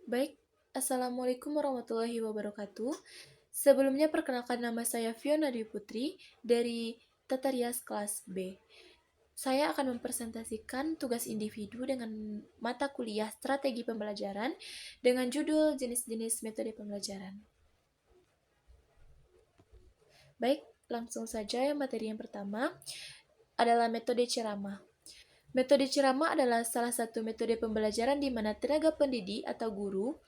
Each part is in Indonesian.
Baik, Assalamualaikum warahmatullahi wabarakatuh. Sebelumnya perkenalkan nama saya Fiona Dwi Putri dari Tata Rias kelas B. Saya akan mempresentasikan tugas individu dengan mata kuliah strategi pembelajaran dengan judul jenis-jenis metode pembelajaran. Baik, langsung saja materi yang pertama adalah metode ceramah. Metode ceramah adalah salah satu metode pembelajaran di mana tenaga pendidik atau guru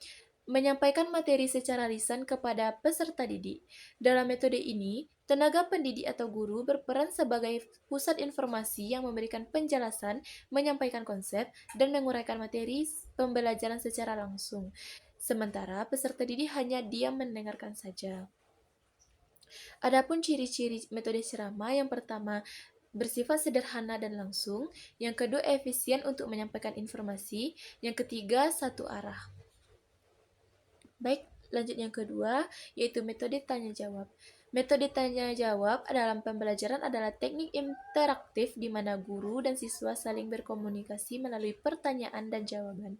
menyampaikan materi secara lisan kepada peserta didik. Dalam metode ini, tenaga pendidik atau guru berperan sebagai pusat informasi yang memberikan penjelasan, menyampaikan konsep, dan menguraikan materi pembelajaran secara langsung. Sementara peserta didik hanya diam mendengarkan saja. Adapun ciri-ciri metode ceramah yang pertama bersifat sederhana dan langsung, yang kedua efisien untuk menyampaikan informasi, yang ketiga satu arah. Baik, lanjut yang kedua, yaitu metode tanya jawab. Metode tanya jawab dalam pembelajaran adalah teknik interaktif di mana guru dan siswa saling berkomunikasi melalui pertanyaan dan jawaban.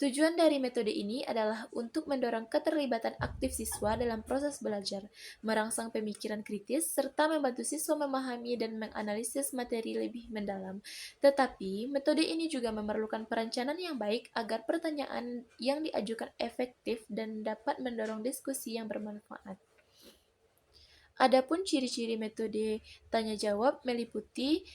Tujuan dari metode ini adalah untuk mendorong keterlibatan aktif siswa dalam proses belajar, merangsang pemikiran kritis, serta membantu siswa memahami dan menganalisis materi lebih mendalam. Tetapi, metode ini juga memerlukan perencanaan yang baik agar pertanyaan yang diajukan efektif dan dapat mendorong diskusi yang bermanfaat. Adapun ciri-ciri metode tanya jawab meliputi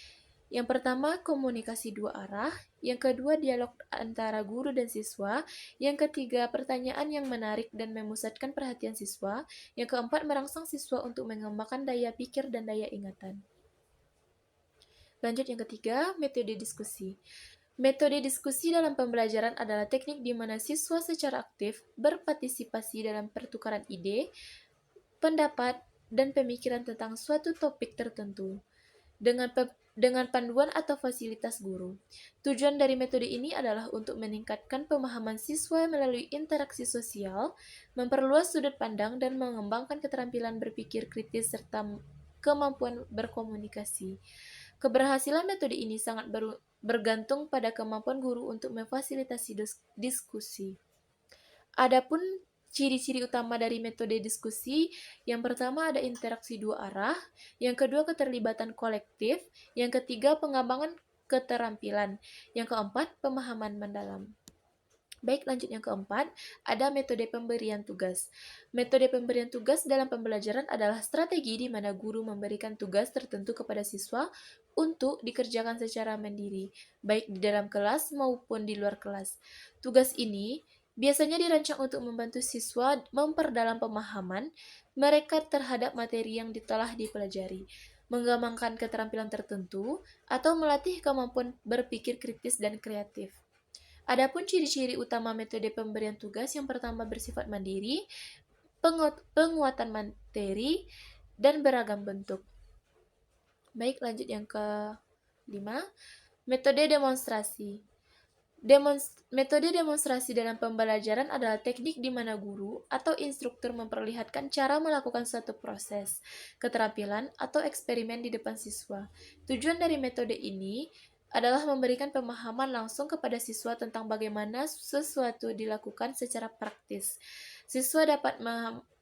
yang pertama, komunikasi dua arah. Yang kedua, dialog antara guru dan siswa. Yang ketiga, pertanyaan yang menarik dan memusatkan perhatian siswa. Yang keempat, merangsang siswa untuk mengembangkan daya pikir dan daya ingatan. Lanjut yang ketiga, metode diskusi. Metode diskusi dalam pembelajaran adalah teknik di mana siswa secara aktif berpartisipasi dalam pertukaran ide, pendapat, dan pemikiran tentang suatu topik tertentu dengan panduan atau fasilitas guru. Tujuan dari metode ini adalah untuk meningkatkan pemahaman siswa melalui interaksi sosial, memperluas sudut pandang, dan mengembangkan keterampilan berpikir kritis serta kemampuan berkomunikasi. Keberhasilan metode ini sangat bergantung pada kemampuan guru untuk memfasilitasi diskusi. Adapun ciri-ciri utama dari metode diskusi, yang pertama ada interaksi dua arah, yang kedua keterlibatan kolektif, yang ketiga pengembangan keterampilan, yang keempat pemahaman mendalam. Baik, lanjut yang keempat, ada metode pemberian tugas. Metode pemberian tugas dalam pembelajaran adalah strategi di mana guru memberikan tugas tertentu kepada siswa untuk dikerjakan secara mandiri, baik di dalam kelas maupun di luar kelas. Tugas ini biasanya dirancang untuk membantu siswa memperdalam pemahaman mereka terhadap materi yang telah dipelajari, mengembangkan keterampilan tertentu, atau melatih kemampuan berpikir kritis dan kreatif. Adapun ciri-ciri utama metode pemberian tugas, yang pertama bersifat mandiri, penguatan materi, dan beragam bentuk. Baik, lanjut yang ke-5, metode demonstrasi. Metode demonstrasi dalam pembelajaran adalah teknik di mana guru atau instruktur memperlihatkan cara melakukan suatu proses, keterampilan, atau eksperimen di depan siswa. Tujuan dari metode ini adalah memberikan pemahaman langsung kepada siswa tentang bagaimana sesuatu dilakukan secara praktis. Siswa dapat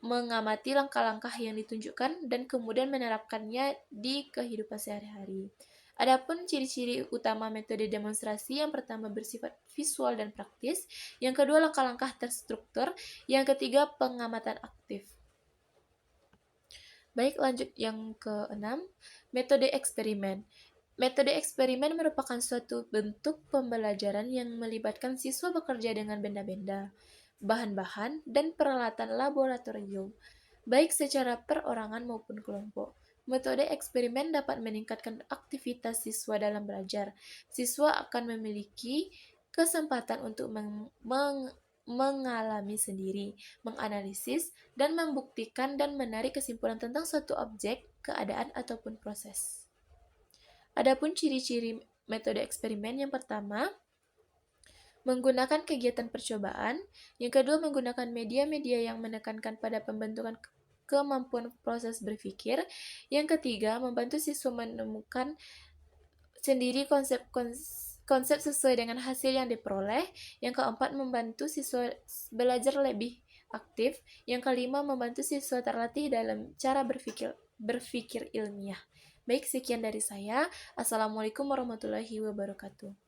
mengamati langkah-langkah yang ditunjukkan dan kemudian menerapkannya di kehidupan sehari-hari. Adapun ciri-ciri utama metode demonstrasi, yang pertama bersifat visual dan praktis, yang kedua langkah-langkah terstruktur, yang ketiga pengamatan aktif. Baik, lanjut yang ke-6, metode eksperimen. Metode eksperimen merupakan suatu bentuk pembelajaran yang melibatkan siswa bekerja dengan benda-benda, bahan-bahan, dan peralatan laboratorium, baik secara perorangan maupun kelompok. Metode eksperimen dapat meningkatkan aktivitas siswa dalam belajar. Siswa akan memiliki kesempatan untuk mengalami sendiri, menganalisis, dan membuktikan dan menarik kesimpulan tentang suatu objek, keadaan, ataupun proses. Adapun ciri-ciri metode eksperimen, yang pertama, menggunakan kegiatan percobaan, yang kedua menggunakan media-media yang menekankan pada pembentukan kemampuan proses berpikir, yang ketiga membantu siswa menemukan sendiri konsep sesuai dengan hasil yang diperoleh. Yang keempat, membantu siswa belajar lebih aktif. Yang kelima, membantu siswa terlatih dalam cara berpikir ilmiah. Baik, sekian dari saya. Assalamualaikum warahmatullahi wabarakatuh.